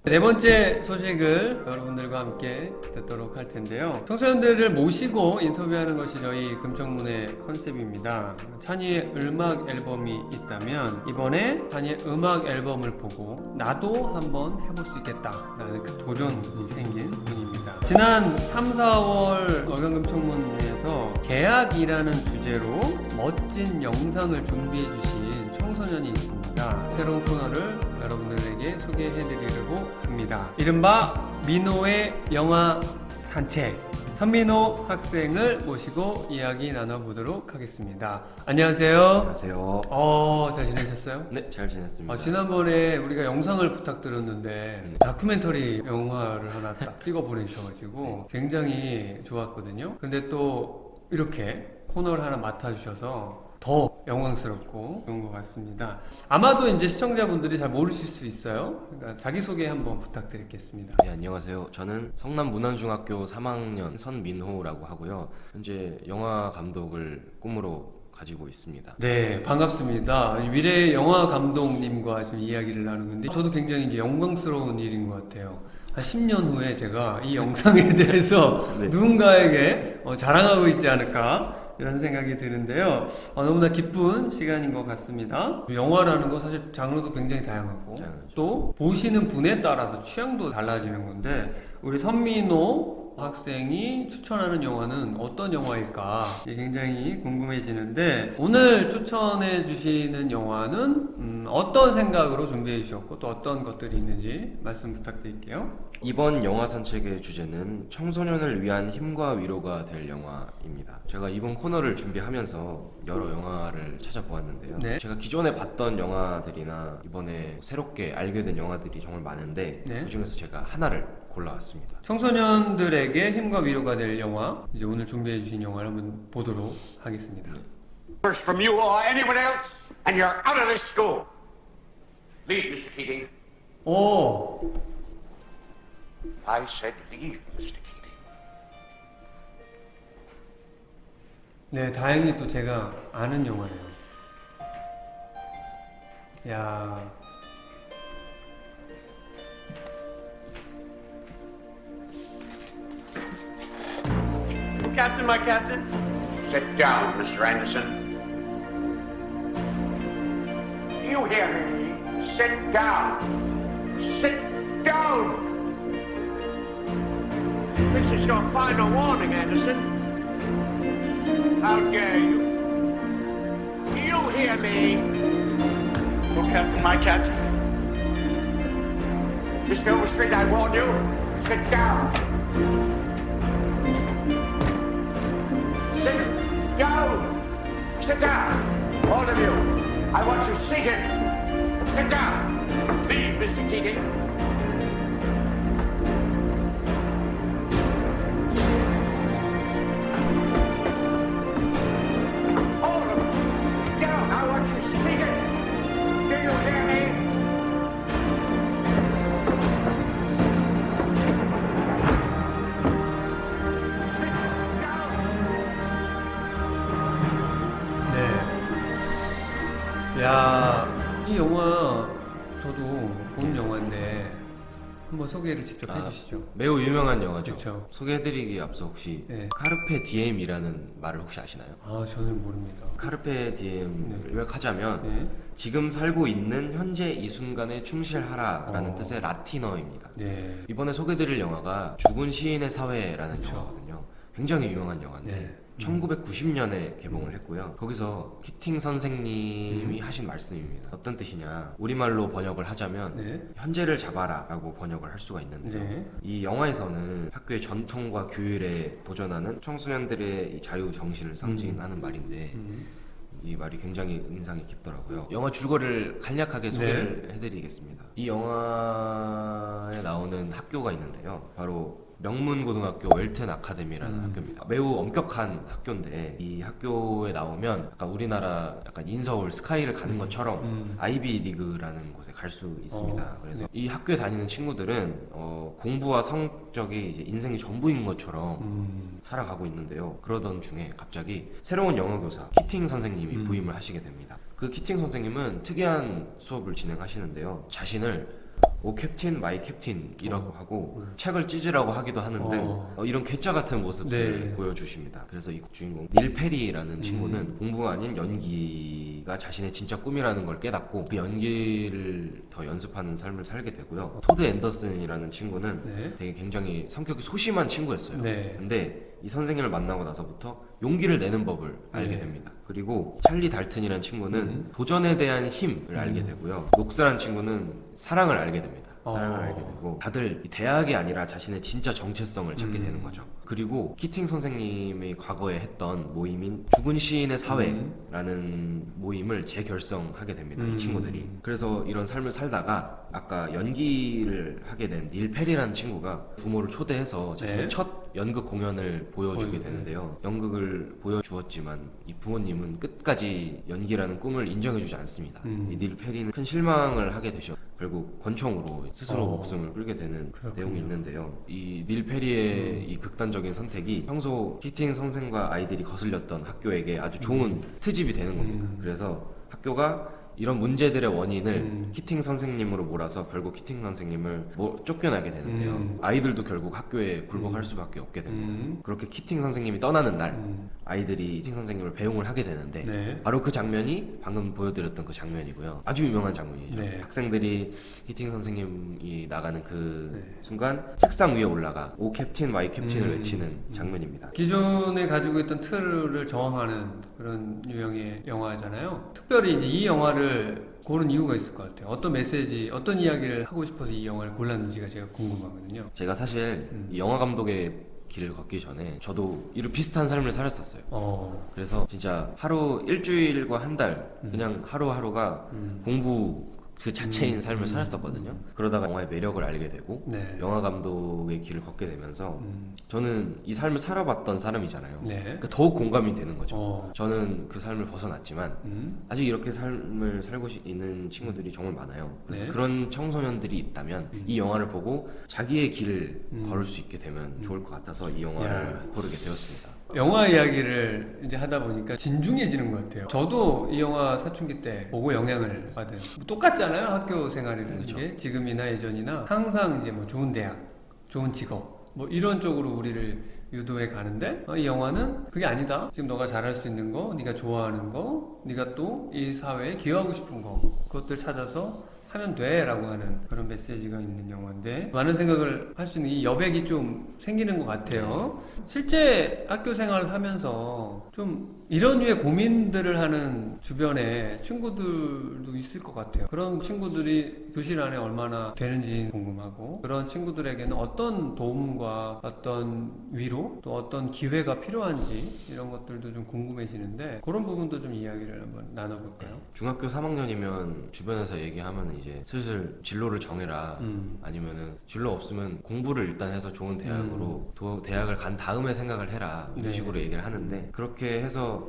네 번째 소식을 여러분들과 함께 듣도록 할 텐데요. 청소년들을 모시고 인터뷰하는 것이 저희 금청문회 컨셉입니다. 찬이의 음악 앨범이 있다면 이번에 찬이의 음악 앨범을 보고 나도 한번 해볼 수 있겠다라는 그 도전이 생긴 분입니다. 지난 3, 4월 월간금청문회에서 계약이라는 주제로 멋진 영상을 준비해 주신 청소년이 있습니다. 새로운 코너를 여러분들에게 소개해드리려고 합니다. 이른바 민호의 영화 산책. 선민호 학생을 모시고 이야기 나눠보도록 하겠습니다. 안녕하세요. 안녕하세요. 잘 지내셨어요? 네, 잘 지냈습니다. 지난번에 우리가 영상을 부탁드렸는데 다큐멘터리 영화를 하나 딱 찍어 보내주셔가지고 굉장히 좋았거든요. 근데 또 이렇게 코너를 하나 맡아주셔서 더 영광스럽고 좋은 것 같습니다. 아마도 이제 시청자분들이 잘 모르실 수 있어요. 그러니까 자기소개 한번 부탁드리겠습니다. 네, 안녕하세요. 저는 성남문안중학교 3학년 선민호라고 하고요. 현재 영화 감독을 꿈으로 가지고 있습니다. 네, 반갑습니다. 미래 영화 감독님과 좀 이야기를 나누는데 저도 굉장히 이제 영광스러운 일인 것 같아요. 한 10년 후에 제가 이 영상에 대해서 네. 누군가에게 자랑하고 있지 않을까 이런 생각이 드는데요. 너무나 기쁜 시간인 것 같습니다. 영화라는 거 사실 장르도 굉장히 다양하고 또 보시는 분에 따라서 취향도 달라지는 건데 우리 선민호 학생이 추천하는 영화는 어떤 영화일까 굉장히 궁금해지는데 오늘 추천해 주시는 영화는 어떤 생각으로 준비해 주셨고 또 어떤 것들이 있는지 말씀 부탁드릴게요. 이번 영화 산책의 주제는 청소년을 위한 힘과 위로가 될 영화입니다. 제가 이번 코너를 준비하면서 여러 영화를 찾아보았는데요. 네. 제가 기존에 봤던 영화들이나 이번에 새롭게 알게 된 영화들이 정말 많은데 네. 그중에서 제가 하나를 골라왔습니다. 청소년들에게 힘과 위로가 될 영화 이제 오늘 준비해 주신 영화를 한번 보도록 하겠습니다. First from you or anyone else, and you're out of this school. Leave, Mr. Keating. 오, I said leave, Mr. Keating. 네, 다행히 또 제가 아는 영화네요. 야, Captain, my captain. Sit down, Mr. Anderson. You hear me? Sit down. Sit down. This is your final warning, Anderson. How dare you? You hear me? Oh, Captain, my captain. Mr. Overstreet, I warn you. Sit down. Sit down. Sit down. All of you. I want you seated. Sit down. Leave, Mr. Keating. All of you. Down. I want you seated. Do you hear me? Sit down. 네. 야, 이 영화 저도 본 영화인데 한번 소개를 직접 해주시죠. 매우 유명한 영화죠. 그쵸. 소개해드리기에 앞서 혹시 네. 카르페 디엠이라는 말을 혹시 아시나요? 저는 모릅니다. 카르페 디엠을 요약하자면 네. 지금 살고 있는 현재 이 순간에 충실하라라는 어. 뜻의 라틴어입니다. 네. 이번에 소개드릴 영화가 죽은 시인의 사회라는 그쵸. 영화거든요. 굉장히 유명한 영화인데 네. 1990년에 개봉을 했고요. 거기서 키팅 선생님이 하신 말씀입니다. 어떤 뜻이냐? 우리말로 번역을 하자면 네. 현재를 잡아라 라고 번역을 할 수가 있는데요. 네. 이 영화에서는 학교의 전통과 규율에 도전하는 청소년들의 이 자유 정신을 상징하는 말인데 이 말이 굉장히 인상이 깊더라고요. 영화 줄거리를 간략하게 소개를 해드리겠습니다. 이 영화에 나오는 학교가 있는데요. 바로 명문고등학교 웰튼 아카데미라는 학교입니다. 매우 엄격한 학교인데 이 학교에 나오면 약간 우리나라 약간 인서울 스카이를 가는 것처럼 아이비 리그라는 곳에 갈 수 있습니다. 그래서 이 학교에 다니는 친구들은 공부와 성적이 이제 인생이 전부인 것처럼 살아가고 있는데요. 그러던 중에 갑자기 새로운 영어 교사 키팅 선생님이 부임을 하시게 됩니다. 그 키팅 선생님은 특이한 수업을 진행하시는데요. 자신을 오 캡틴 마이 캡틴이라고 하고 책을 찢으라고 하기도 하는데 이런 괴짜 같은 모습들을 네. 보여주십니다. 그래서 이 주인공 닐 페리라는 친구는 공부가 아닌 연기가 자신의 진짜 꿈이라는 걸 깨닫고 그 연기를 더 연습하는 삶을 살게 되고요. 토드 앤더슨이라는 친구는 네. 되게 굉장히 성격이 소심한 친구였어요. 네. 근데 이 선생님을 만나고 나서부터 용기를 내는 법을 알게 네. 됩니다. 그리고 찰리 달튼이라는 친구는 도전에 대한 힘을 알게 되고요. 녹스라는 친구는 사랑을 알게 됩니다. 사랑을 알게 되고 다들 이 대학이 아니라 자신의 진짜 정체성을 찾게 되는 거죠. 그리고 키팅 선생님이 과거에 했던 모임인 죽은 시인의 사회라는 모임을 재결성하게 됩니다. 이 친구들이. 그래서 이런 삶을 살다가 아까 연기를 하게 된 닐 페리라는 친구가 부모를 초대해서 자신의 네. 첫 연극 공연을 보여주게 되는데요. 연극을 보여주었지만 이 부모님은 끝까지 연기라는 꿈을 인정해주지 않습니다. 이 닐 페리는 큰 실망을 하게 되죠. 결국 권총으로 스스로 목숨을 끊게 되는 내용이 있는데요. 이 닐 페리의 이 극단적인 선택이 평소 키팅 선생과 아이들이 거슬렸던 학교에게 아주 좋은 트집이 되는 겁니다. 그래서 학교가 이런 문제들의 원인을 키팅 선생님으로 몰아서 결국 키팅 선생님을 쫓겨나게 되는데요. 아이들도 결국 학교에 굴복할 수밖에 없게 됩니다. 그렇게 키팅 선생님이 떠나는 날 아이들이 키팅 선생님을 배웅을 하게 되는데 네. 바로 그 장면이 방금 보여드렸던 그 장면이고요. 아주 유명한 장면이죠. 네. 학생들이 키팅 선생님이 나가는 그 순간 책상 위에 올라가 오 캡틴 마이 캡틴을 외치는 장면입니다. 기존에 가지고 있던 틀을 저항하는 그런 유형의 영화잖아요. 특별히 이제 이 영화를 고른 이유가 있을 것 같아요. 어떤 메시지, 어떤 이야기를 하고 싶어서 이 영화를 골랐는지가 제가 궁금하거든요. 제가 사실 이 영화 감독의 길을 걷기 전에 저도 이런 비슷한 삶을 살았었어요. 그래서 진짜 하루 일주일과 한 달 그냥 하루하루가 공부 그 자체인 삶을 살았었거든요. 그러다가 영화의 매력을 알게 되고 네. 영화 감독의 길을 걷게 되면서 저는 이 삶을 살아봤던 사람이잖아요. 네. 그러니까 더욱 공감이 되는 거죠. 어. 저는 그 삶을 벗어났지만 아직 이렇게 삶을 살고 있는 친구들이 정말 많아요. 그래서 네. 그런 청소년들이 있다면 이 영화를 보고 자기의 길을 걸을 수 있게 되면 좋을 것 같아서 이 영화를 야. 고르게 되었습니다. 영화 이야기를 이제 하다 보니까 진중해지는 것 같아요. 저도 이 영화 사춘기 때 보고 영향을 받은 똑같잖아요. 학교 생활이라는 그렇죠. 게 지금이나 예전이나 항상 이제 뭐 좋은 대학, 좋은 직업 뭐 이런 쪽으로 우리를 유도해 가는데 이 영화는 그게 아니다. 지금 너가 잘할 수 있는 거, 네가 좋아하는 거, 네가 또 이 사회에 기여하고 싶은 거 그것들 찾아서 하면 돼 라고 하는 그런 메시지가 있는 영화인데 많은 생각을 할 수 있는 이 여백이 좀 생기는 것 같아요. 실제 학교 생활을 하면서 좀 이런 류의 고민들을 하는 주변에 친구들도 있을 것 같아요. 그런 친구들이 교실 안에 얼마나 되는지 궁금하고 그런 친구들에게는 어떤 도움과 어떤 위로 또 어떤 기회가 필요한지 이런 것들도 좀 궁금해지는데 그런 부분도 좀 이야기를 한번 나눠볼까요? 중학교 3학년이면 주변에서 얘기하면 이제 슬슬 진로를 정해라 아니면은 진로 없으면 공부를 일단 해서 좋은 대학으로 대학을 간 다음에 생각을 해라 이런 네. 식으로 얘기를 하는데 그렇게 해서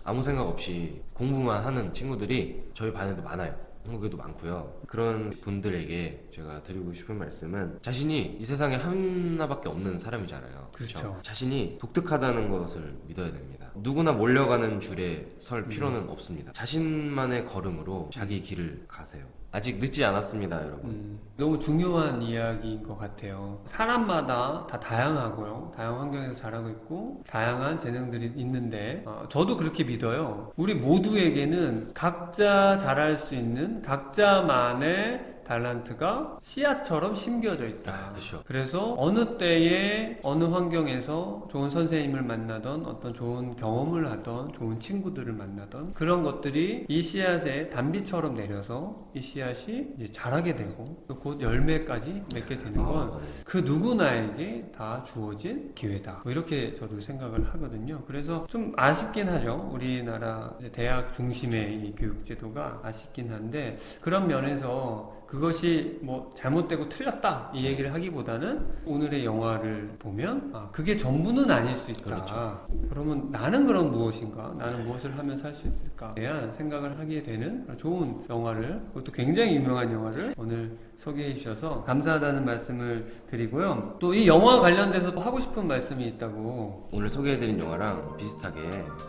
아무 생각 없이 공부만 하는 친구들이 저희 반에도 많아요. 한국에도 많고요. 그런 분들에게 제가 드리고 싶은 말씀은 자신이 이 세상에 하나밖에 없는 사람이잖아요. 그렇죠. 자신이 독특하다는 것을 믿어야 됩니다. 누구나 몰려가는 줄에 설 필요는 없습니다. 자신만의 걸음으로 자기 길을 가세요. 아직 늦지 않았습니다, 여러분. 너무 중요한 이야기인 것 같아요. 사람마다 다 다양하고요. 다양한 환경에서 자라고 있고 다양한 재능들이 있는데 저도 그렇게 믿어요. 우리 모두에게는 각자 잘할 수 있는 각자만의 달란트가 씨앗처럼 심겨져 있다. 그렇죠. 그래서 어느 때에 어느 환경에서 좋은 선생님을 만나던 어떤 좋은 경험을 하던 좋은 친구들을 만나던 그런 것들이 이 씨앗에 단비처럼 내려서 이 씨앗이 이제 자라게 되고 또 곧 열매까지 맺게 되는 건 그 누구나에게 다 주어진 기회다. 뭐 이렇게 저도 생각을 하거든요. 그래서 좀 아쉽긴 하죠. 우리나라 대학 중심의 이 교육제도가 아쉽긴 한데 그런 면에서 그것이 뭐 잘못되고 틀렸다 이 얘기를 하기보다는 오늘의 영화를 보면 그게 전부는 아닐 수 있다. 그렇죠. 그러면 나는 그럼 무엇인가? 나는 무엇을 하면 살 수 있을까? 대한 생각을 하게 되는 좋은 영화를 그것도 굉장히 유명한 영화를 오늘 소개해 주셔서 감사하다는 말씀을 드리고요. 또 이 영화 관련돼서 하고 싶은 말씀이 있다고. 오늘 소개해드린 영화랑 비슷하게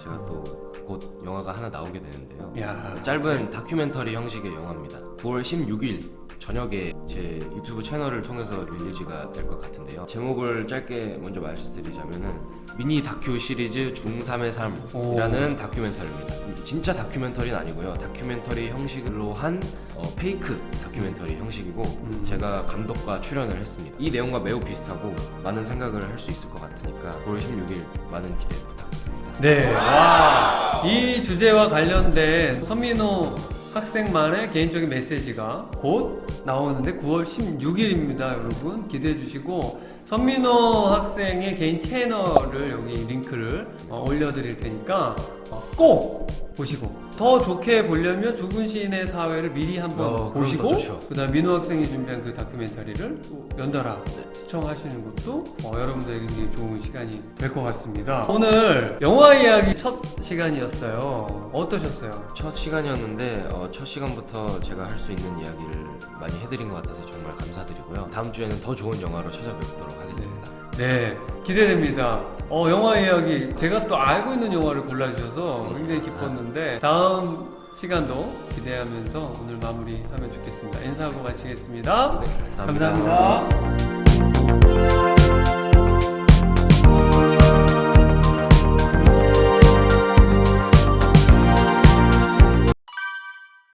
제가 또 곧 영화가 하나 나오게 되는데요. 야. 짧은 다큐멘터리 형식의 영화입니다. 9월 16일 저녁에 제 유튜브 채널을 통해서 릴리즈가 될 것 같은데요. 제목을 짧게 먼저 말씀드리자면은 미니 다큐 시리즈 중3의 삶이라는 다큐멘터리입니다. 진짜 다큐멘터리는 아니고요. 다큐멘터리 형식으로 한 페이크 다큐멘터리 형식이고 제가 감독과 출연을 했습니다. 이 내용과 매우 비슷하고 많은 생각을 할 수 있을 것 같으니까 9월 16일 많은 기대 부탁드립니다. 네, 와, 이 주제와 관련된 선민호 학생만의 개인적인 메시지가 곧 나오는데 9월 16일입니다. 여러분 기대해 주시고 선민호 학생의 개인 채널을 여기 링크를 올려드릴 테니까 꼭 보시고 더 좋게 보려면 죽은 시인의 사회를 미리 한번 보시고 그럼 더 좋죠. 그다음 민호 학생이 준비한 그 다큐멘터리를 또 연달아 시청하시는 것도 여러분들에게 굉장히 좋은 시간이 될 것 같습니다. 오늘 영화 이야기 첫 시간이었어요. 어떠셨어요? 첫 시간이었는데 첫 시간부터 제가 할 수 있는 이야기를 많이 해드린 것 같아서 정말 감사드리고요. 다음 주에는 더 좋은 영화로 찾아뵙도록 하겠습니다. 네, 기대됩니다. 영화 이야기 제가 또 알고 있는 영화를 골라주셔서 굉장히 기뻤는데 다음 시간도 기대하면서 오늘 마무리하면 좋겠습니다. 인사하고 마치겠습니다. 네, 감사합니다. 감사합니다.